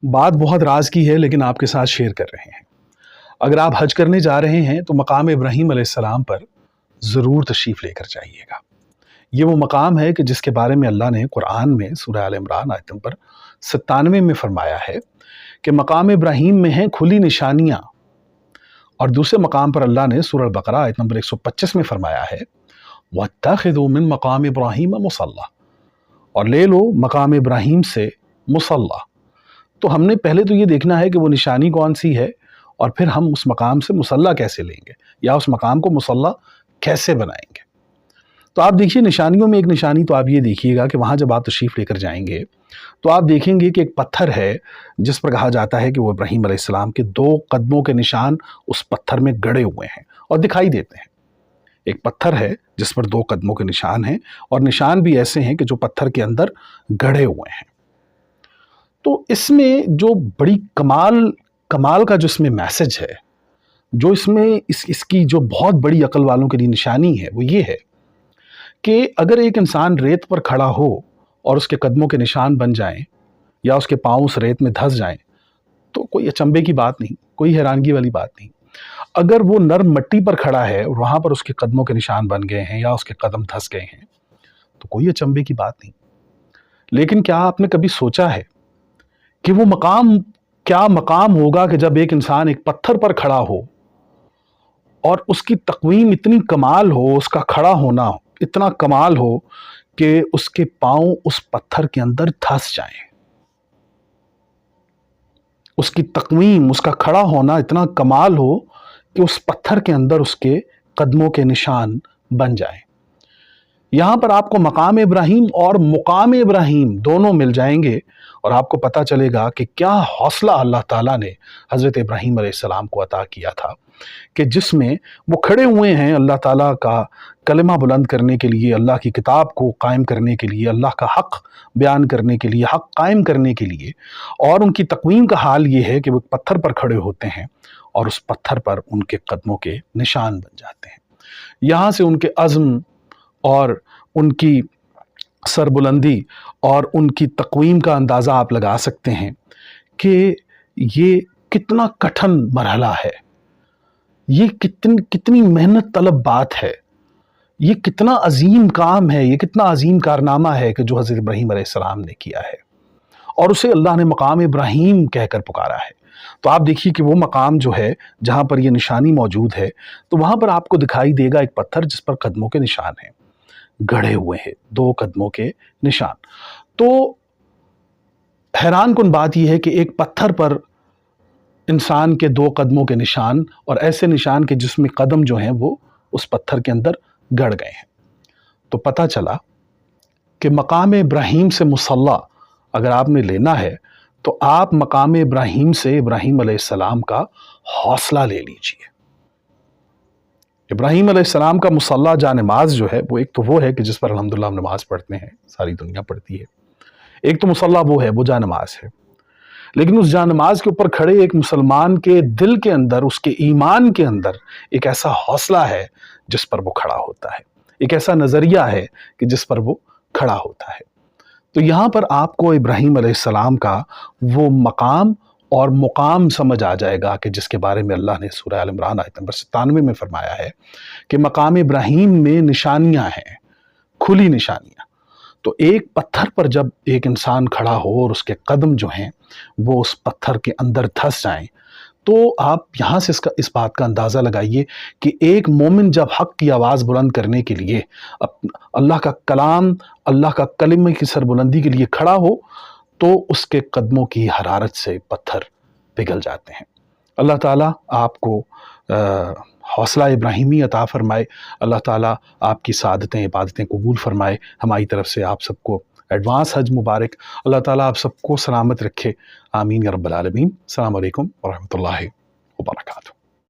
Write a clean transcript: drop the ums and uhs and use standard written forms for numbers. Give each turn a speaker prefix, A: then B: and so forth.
A: बात बहुत राज की है लेकिन आपके साथ शेयर कर रहे हैं। अगर आप हज करने जा रहे हैं तो मकाम इब्राहीम अलैहिस्सलाम पर ज़रूर तशरीफ़ लेकर जाइएगा। ये वो मकाम है कि जिसके बारे में अल्लाह ने कुरान में सूरह आल इमरान आयत नंबर 97 में फरमाया है कि मकाम इब्राहीम में हैं खुली निशानियाँ। और दूसरे मकाम पर अल्लाह ने सूरह बकरा आयत नंबर 125 में फरमाया है वत्तखिज़ू मिन मकाम इब्राहीम मुसल्ला, और ले लो मकाम इब्राहीम से मुसल्ला। तो हमने पहले तो ये देखना है कि वो निशानी कौन सी है और फिर हम उस मकाम से मुसल्ला कैसे लेंगे या उस मकाम को मुसल्ला कैसे बनाएंगे। तो आप देखिए निशानियों में एक निशानी तो आप ये देखिएगा कि वहाँ जब आप तशरीफ़ लेकर जाएंगे तो आप देखेंगे कि एक पत्थर है जिस पर कहा जाता है कि वो इब्राहीम अलैहिस्सलाम के 2 कदमों के निशान उस पत्थर में गड़े हुए हैं और दिखाई देते हैं। एक पत्थर है जिस पर 2 कदमों के निशान हैं और निशान भी ऐसे हैं कि जो पत्थर के अंदर गड़े हुए हैं। तो इसमें जो बड़ी कमाल का जो इसमें मैसेज है, जो इसमें इसकी जो बहुत बड़ी अकल वालों के लिए निशानी है, वो ये है कि अगर एक इंसान रेत पर खड़ा हो और उसके कदमों के निशान बन जाएं या उसके पाँव उस रेत में धंस जाएं तो कोई अचंभे की बात नहीं, कोई हैरानगी वाली बात नहीं। अगर वो नर्म मिट्टी पर खड़ा है और वहाँ पर उसके कदमों के निशान बन गए हैं या उसके कदम धंस गए हैं तो कोई अचंभे की बात नहीं। लेकिन क्या आपने कभी सोचा है कि वो मकाम क्या मकाम होगा कि जब एक इंसान एक पत्थर पर खड़ा हो और उसकी तक़वीम इतनी कमाल हो, उसका खड़ा होना इतना कमाल हो कि उसके पाँव उस पत्थर के अंदर धंस जाएं। उसकी तक़वीम, उसका खड़ा होना इतना कमाल हो कि उस पत्थर के अंदर उसके कदमों के निशान बन जाएं। यहाँ पर आपको मकाम इब्राहीम और मुकाम इब्राहीम दोनों मिल जाएंगे और आपको पता चलेगा कि क्या हौसला अल्लाह ताला ने हज़रत इब्राहीम अलैहिस्सलाम को अता किया था कि जिसमें वो खड़े हुए हैं अल्लाह ताला का कलमा बुलंद करने के लिए, अल्लाह की किताब को कायम करने के लिए, अल्लाह का हक़ बयान करने के लिए, हक़ कायम करने के लिए। और उनकी तक़वीम का हाल ये है कि वो पत्थर पर खड़े होते हैं और उस पत्थर पर उनके कदमों के निशान बन जाते हैं। यहाँ से उनके अज़्म और उनकी सरबुलंदी और उनकी तक़वीम का अंदाज़ा आप लगा सकते हैं कि ये कितना कठिन मरहला है, ये कितनी मेहनत तलब बात है, ये कितना अजीम काम है, ये कितना अजीम कारनामा है कि जो हज़रत इब्राहीम अलैहिस्सलाम ने किया है और उसे अल्लाह ने मकाम इब्राहीम कहकर पुकारा है। तो आप देखिए कि वो मकाम जो है जहाँ पर ये निशानी मौजूद है तो वहाँ पर आपको दिखाई देगा एक पत्थर जिस पर कदमों के निशान हैं, गड़े हुए हैं 2 कदमों के निशान। तो हैरान कुन बात यह है कि एक पत्थर पर इंसान के 2 कदमों के निशान और ऐसे निशान के जिसमें कदम जो हैं वो उस पत्थर के अंदर गड़ गए हैं। तो पता चला कि मकाम इब्राहीम से मुसल्ला अगर आपने लेना है तो आप मकाम इब्राहीम से इब्राहीम अलैहिस्सलाम का हौसला ले लीजिए। इब्राहीम अलैहिस्सलाम का मुसल्ला जानमाज जो है वो एक तो वो है कि जिस पर अल्हम्दुलिल्लाह हम नमाज पढ़ते हैं, सारी दुनिया पढ़ती है। एक तो मुसल्ला वो है, वो जानमाज है। लेकिन उस जानमाज के ऊपर खड़े एक मुसलमान के दिल के अंदर, उसके ईमान के अंदर एक ऐसा हौसला है जिस पर वो खड़ा होता है, एक ऐसा नज़रिया है कि जिस पर वो खड़ा होता है। तो यहाँ पर आपको इब्राहीम अलैहिस्सलाम का वो मकाम और मुकाम समझ आ जाएगा कि जिसके बारे में अल्लाह ने सूरह आल इमरान आयत नंबर 97 में फरमाया है कि मकाम इब्राहीम में निशानियाँ हैं, खुली निशानियाँ। तो एक पत्थर पर जब एक इंसान खड़ा हो और उसके कदम जो हैं वो उस पत्थर के अंदर धंस जाएं तो आप यहाँ से इस बात का अंदाज़ा लगाइए कि एक मोमिन जब हक़ की आवाज़ बुलंद करने के लिए अल्लाह का कलाम, अल्लाह का कलिमे की सरबुलंदी के लिए खड़ा हो तो उसके कदमों की हरारत से पत्थर पिघल जाते हैं। अल्लाह ताला आपको हौसला इब्राहीमी अता फ़रमाए। अल्लाह ताला आपकी सादतें, इबादतें कबूल फ़रमाए। हमारी तरफ से आप सबको एडवांस हज मुबारक। अल्लाह ताला आप सबको सलामत रखे। आमीन या रब्बल आलमीन। अस्सलामु अलैकुम व रहमतुल्लाहि व बरकातुहू।